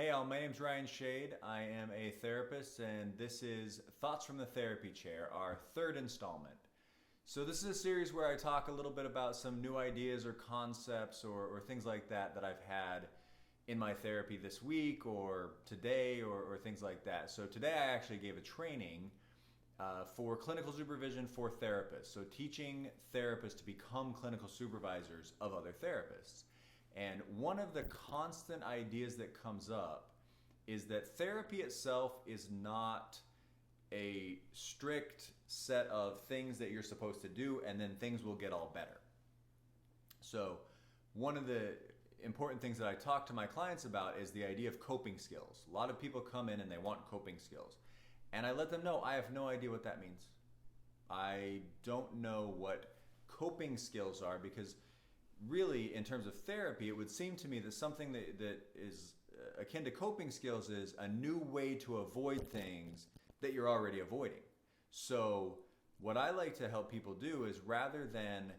Hey all, my name's Ryan Shade. I am a therapist, and this is Thoughts from the Therapy Chair, our third installment. So, this is a series where I talk a little bit about some new ideas or concepts or things like that that I've had in my therapy this week or today or things like that. So, today I actually gave a training for clinical supervision for therapists. So, teaching therapists to become clinical supervisors of other therapists. And one of the constant ideas that comes up is that therapy itself is not a strict set of things that you're supposed to do and then things will get all better. So, one of the important things that I talk to my clients about is the idea of coping skills. A lot of people come in and they want coping skills. And I let them know I have no idea what that means. I don't know what coping skills are because really, in terms of therapy, it would seem to me that something that is akin to coping skills is a new way to avoid things that you're already avoiding. So, what I like to help people do is rather than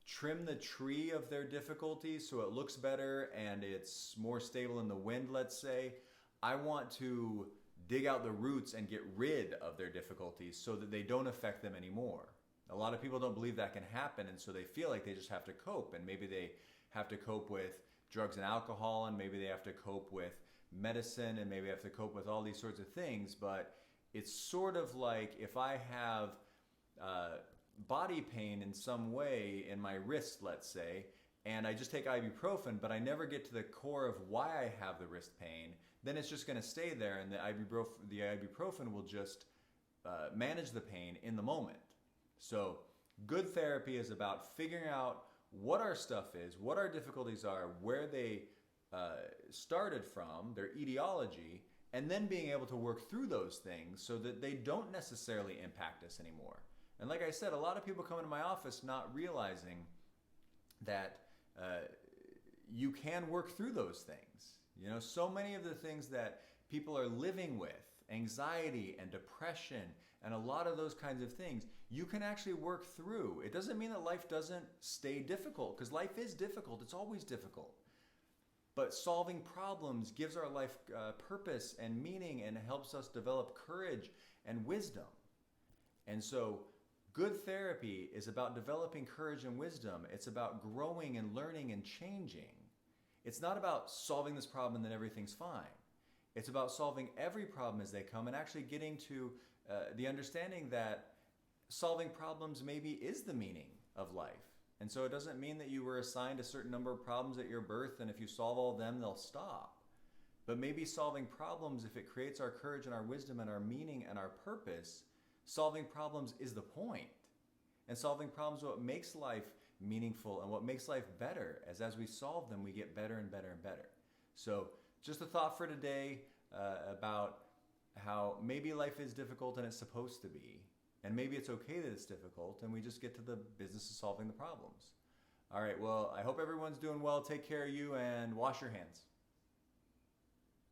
trim the tree of their difficulties so it looks better and it's more stable in the wind, let's say, I want to dig out the roots and get rid of their difficulties so that they don't affect them anymore. A lot of people don't believe that can happen, and so they feel like they just have to cope, and maybe they have to cope with drugs and alcohol, and maybe they have to cope with medicine, and maybe have to cope with all these sorts of things. But it's sort of like if I have body pain in some way in my wrist, let's say, and I just take ibuprofen, but I never get to the core of why I have the wrist pain, then it's just going to stay there, and the ibuprofen will just manage the pain in the moment. So, good therapy is about figuring out what our stuff is, what our difficulties are, where they started from, their etiology, and then being able to work through those things so that they don't necessarily impact us anymore. And like I said, a lot of people come into my office not realizing that you can work through those things. You know, so many of the things that people are living with, anxiety and depression and a lot of those kinds of things, you can actually work through. It doesn't mean that life doesn't stay difficult, because life is difficult. It's always difficult. But solving problems gives our life purpose and meaning and helps us develop courage and wisdom. And so good therapy is about developing courage and wisdom. It's about growing and learning and changing. It's not about solving this problem and then everything's fine. It's about solving every problem as they come and actually getting to the understanding that solving problems maybe is the meaning of life. And so it doesn't mean that you were assigned a certain number of problems at your birth and if you solve all of them, they'll stop. But maybe solving problems, if it creates our courage and our wisdom and our meaning and our purpose, solving problems is the point. And solving problems is what makes life meaningful and what makes life better. As we solve them, we get better and better and better. So just a thought for today about how maybe life is difficult and it's supposed to be. And maybe it's okay that it's difficult and we just get to the business of solving the problems. All right, well, I hope everyone's doing well. Take care of you and wash your hands.